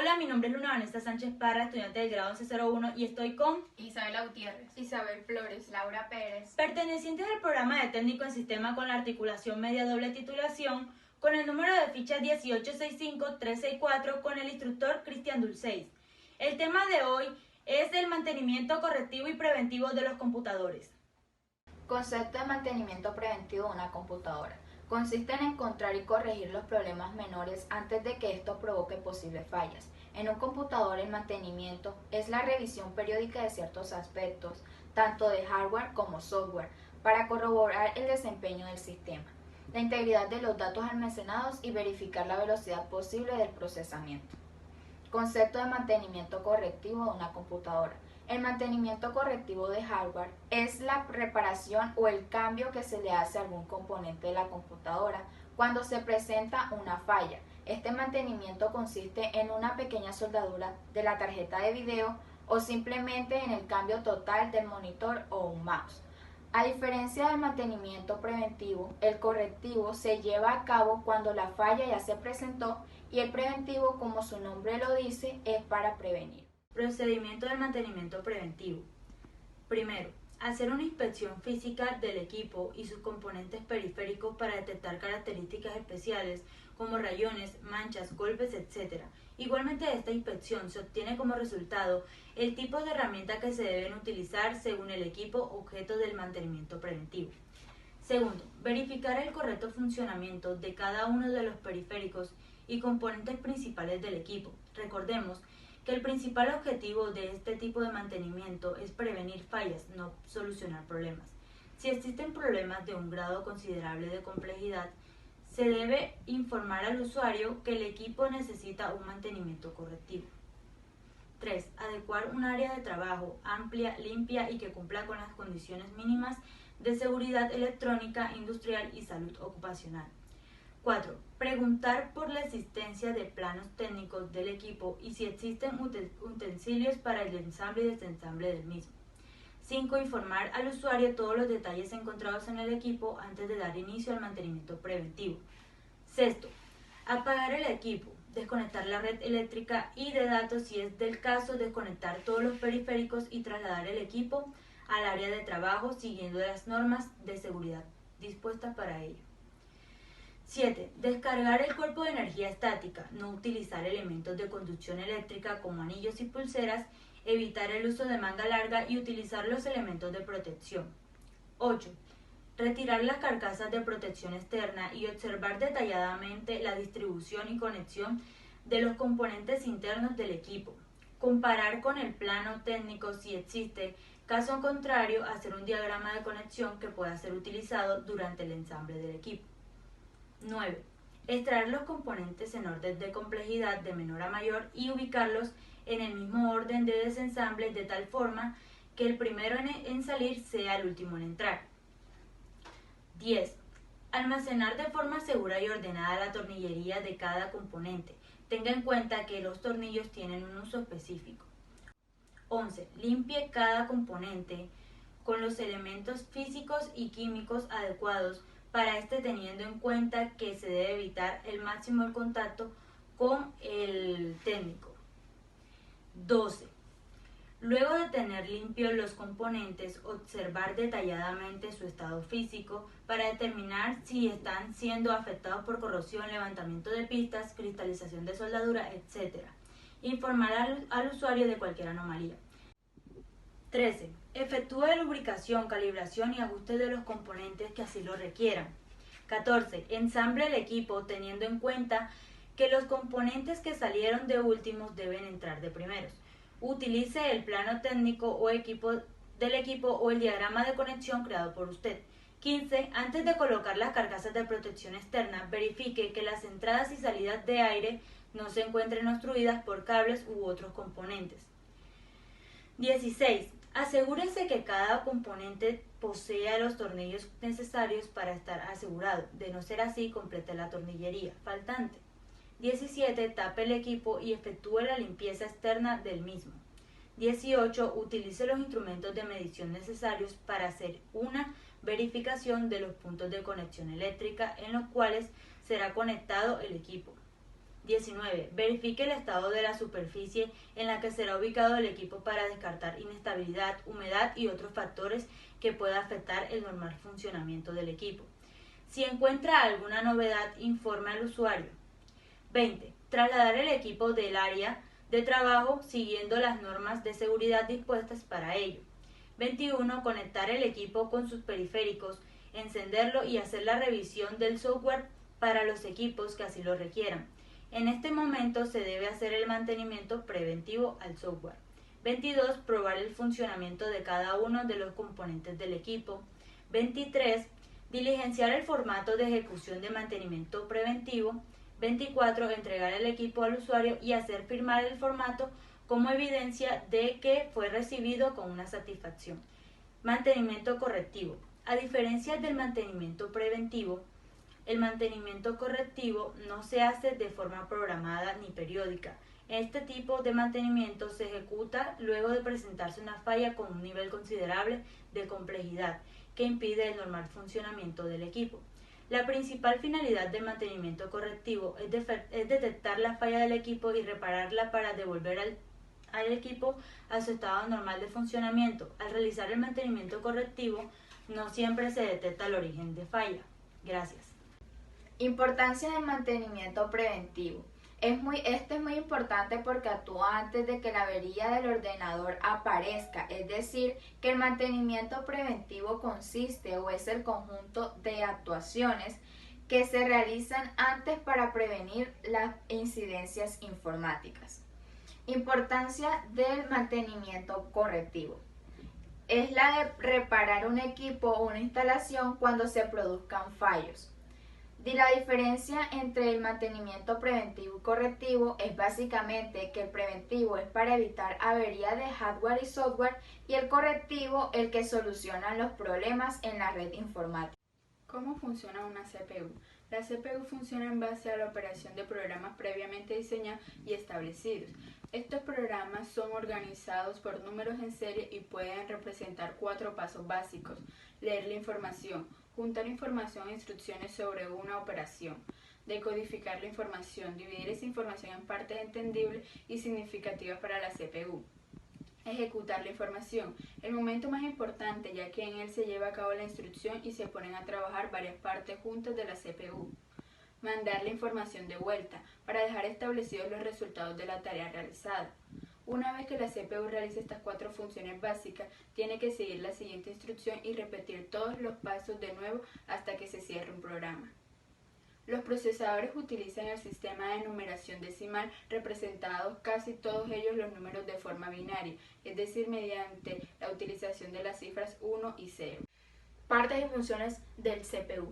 Hola, mi nombre es Luna Vanessa Sánchez Parra, estudiante del grado 1101 y estoy con Isabela Gutiérrez, Isabel Flores, Laura Pérez, pertenecientes al programa de técnico en sistema con la articulación media doble titulación con el número de ficha 1865364 con el instructor Cristian Dulceis. El tema de hoy es el mantenimiento correctivo y preventivo de los computadores. Concepto de mantenimiento preventivo de una computadora. Consiste en encontrar y corregir los problemas menores antes de que esto provoque posibles fallas. En un computador el mantenimiento es la revisión periódica de ciertos aspectos, tanto de hardware como software, para corroborar el desempeño del sistema, la integridad de los datos almacenados y verificar la velocidad posible del procesamiento. Concepto de mantenimiento correctivo de una computadora. El mantenimiento correctivo de hardware es la reparación o el cambio que se le hace a algún componente de la computadora cuando se presenta una falla. Este mantenimiento consiste en una pequeña soldadura de la tarjeta de video o simplemente en el cambio total del monitor o un mouse. A diferencia del mantenimiento preventivo, el correctivo se lleva a cabo cuando la falla ya se presentó y el preventivo, como su nombre lo dice, es para prevenir. Procedimiento del mantenimiento preventivo. Primero, hacer una inspección física del equipo y sus componentes periféricos para detectar características especiales como rayones, manchas, golpes, etc. Igualmente de esta inspección se obtiene como resultado el tipo de herramienta que se deben utilizar según el equipo objeto del mantenimiento preventivo. Segundo, verificar el correcto funcionamiento de cada uno de los periféricos y componentes principales del equipo. Recordemos que el principal objetivo de este tipo de mantenimiento es prevenir fallas, no solucionar problemas. Si existen problemas de un grado considerable de complejidad, se debe informar al usuario que el equipo necesita un mantenimiento correctivo. 3. Adecuar un área de trabajo amplia, limpia y que cumpla con las condiciones mínimas de seguridad electrónica, industrial y salud ocupacional. 4. Preguntar por la existencia de planos técnicos del equipo y si existen utensilios para el ensamble y desensamble del mismo. 5. Informar al usuario todos los detalles encontrados en el equipo antes de dar inicio al mantenimiento preventivo. 6. Apagar el equipo, desconectar la red eléctrica y de datos si es del caso, desconectar todos los periféricos y trasladar el equipo al área de trabajo siguiendo las normas de seguridad dispuestas para ello. 7. Descargar el cuerpo de energía estática, no utilizar elementos de conducción eléctrica como anillos y pulseras, evitar el uso de manga larga y utilizar los elementos de protección. 8. Retirar las carcasas de protección externa y observar detalladamente la distribución y conexión de los componentes internos del equipo. Comparar con el plano técnico si existe, caso contrario, hacer un diagrama de conexión que pueda ser utilizado durante el ensamble del equipo. 9. Extraer los componentes en orden de complejidad de menor a mayor y ubicarlos en el mismo orden de desensamble de tal forma que el primero en salir sea el último en entrar. 10. Almacenar de forma segura y ordenada la tornillería de cada componente. Tenga en cuenta que los tornillos tienen un uso específico. 11. Limpie cada componente con los elementos físicos y químicos adecuados para teniendo en cuenta que se debe evitar el máximo el contacto con el técnico. 12. Luego de tener limpios los componentes, observar detalladamente su estado físico para determinar si están siendo afectados por corrosión, levantamiento de pistas, cristalización de soldadura, etc. Informar al usuario de cualquier anomalía. 13. Efectúa lubricación, calibración y ajuste de los componentes que así lo requieran. 14. Ensamble el equipo teniendo en cuenta que los componentes que salieron de últimos deben entrar de primeros. Utilice el plano técnico o del equipo o el diagrama de conexión creado por usted. 15. Antes de colocar las carcasas de protección externa, verifique que las entradas y salidas de aire no se encuentren obstruidas por cables u otros componentes. 16. Asegúrese que cada componente posea los tornillos necesarios para estar asegurado. De no ser así, complete la tornillería faltante. 17. Tape el equipo y efectúe la limpieza externa del mismo. 18. Utilice los instrumentos de medición necesarios para hacer una verificación de los puntos de conexión eléctrica en los cuales será conectado el equipo. 19. Verifique el estado de la superficie en la que será ubicado el equipo para descartar inestabilidad, humedad y otros factores que puedan afectar el normal funcionamiento del equipo. Si encuentra alguna novedad, informe al usuario. 20. Trasladar el equipo del área de trabajo siguiendo las normas de seguridad dispuestas para ello. 21. Conectar el equipo con sus periféricos, encenderlo y hacer la revisión del software para los equipos que así lo requieran. En este momento se debe hacer el mantenimiento preventivo al software. 22. Probar el funcionamiento de cada uno de los componentes del equipo. 23. Diligenciar el formato de ejecución de mantenimiento preventivo. 24. Entregar el equipo al usuario y hacer firmar el formato como evidencia de que fue recibido con una satisfacción. Mantenimiento correctivo. A diferencia del mantenimiento preventivo, el mantenimiento correctivo no se hace de forma programada ni periódica. Este tipo de mantenimiento se ejecuta luego de presentarse una falla con un nivel considerable de complejidad que impide el normal funcionamiento del equipo. La principal finalidad del mantenimiento correctivo es detectar la falla del equipo y repararla para devolver al equipo a su estado normal de funcionamiento. Al realizar el mantenimiento correctivo, no siempre se detecta el origen de falla. Gracias. Importancia del mantenimiento preventivo. Este es muy importante porque actúa antes de que la avería del ordenador aparezca, es decir, que el mantenimiento preventivo consiste o es el conjunto de actuaciones que se realizan antes para prevenir las incidencias informáticas. Importancia del mantenimiento correctivo. Es la de reparar un equipo o una instalación cuando se produzcan fallos. La diferencia entre el mantenimiento preventivo y correctivo es básicamente que el preventivo es para evitar avería de hardware y software y el correctivo el que soluciona los problemas en la red informática. ¿Cómo funciona una CPU? La CPU funciona en base a la operación de programas previamente diseñados y establecidos. Estos programas son organizados por números en serie y pueden representar 4 pasos básicos: leer la información, juntar información e instrucciones sobre una operación, decodificar la información, dividir esa información en partes entendibles y significativas para la CPU. Ejecutar la información, el momento más importante, ya que en él se lleva a cabo la instrucción y se ponen a trabajar varias partes juntas de la CPU. Mandar la información de vuelta, para dejar establecidos los resultados de la tarea realizada. Una vez que la CPU realice estas 4 funciones básicas, tiene que seguir la siguiente instrucción y repetir todos los pasos de nuevo hasta que se cierre un programa. Los procesadores utilizan el sistema de numeración decimal, representados casi todos ellos los números de forma binaria, es decir, mediante la utilización de las cifras 1 y 0. Partes y funciones del CPU.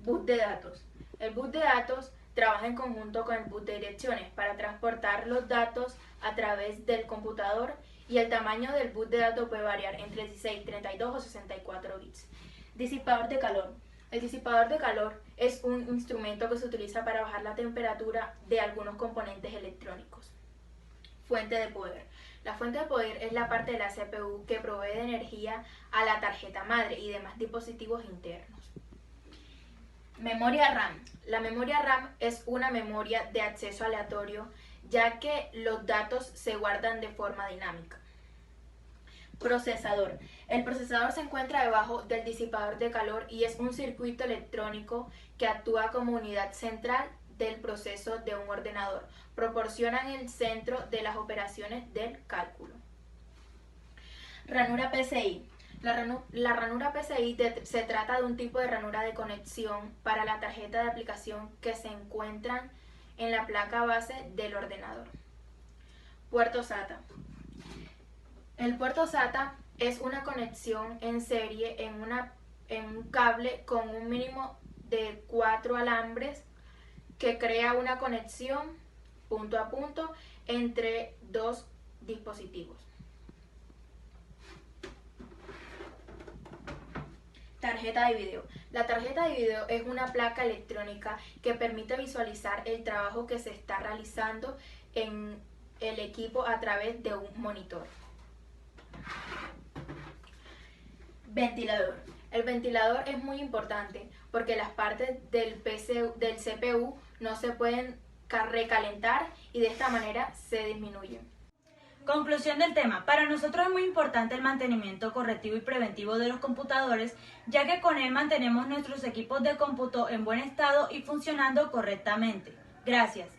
Bus de datos. El bus de datos trabaja en conjunto con el bus de direcciones para transportar los datos a través del computador y el tamaño del bus de datos puede variar entre 16, 32 o 64 bits. Disipador de calor. El disipador de calor es un instrumento que se utiliza para bajar la temperatura de algunos componentes electrónicos. Fuente de poder. La fuente de poder es la parte de la CPU que provee de energía a la tarjeta madre y demás dispositivos internos. Memoria RAM. La memoria RAM es una memoria de acceso aleatorio, ya que los datos se guardan de forma dinámica. Procesador. El procesador se encuentra debajo del disipador de calor y es un circuito electrónico que actúa como unidad central del proceso de un ordenador. Proporcionan el centro de las operaciones del cálculo. Ranura PCI. La ranura PCI se trata de un tipo de ranura de conexión para la tarjeta de aplicación que se encuentran en la placa base del ordenador. Puerto SATA. El puerto SATA es una conexión en serie en un cable con un mínimo de 4 alambres que crea una conexión punto a punto entre 2 dispositivos. Tarjeta de video. La tarjeta de video es una placa electrónica que permite visualizar el trabajo que se está realizando en el equipo a través de un monitor. Ventilador. El ventilador es muy importante porque las partes del CPU no se pueden recalentar y de esta manera se disminuye. Conclusión del tema. Para nosotros es muy importante el mantenimiento correctivo y preventivo de los computadores, ya que con él mantenemos nuestros equipos de cómputo en buen estado y funcionando correctamente. Gracias.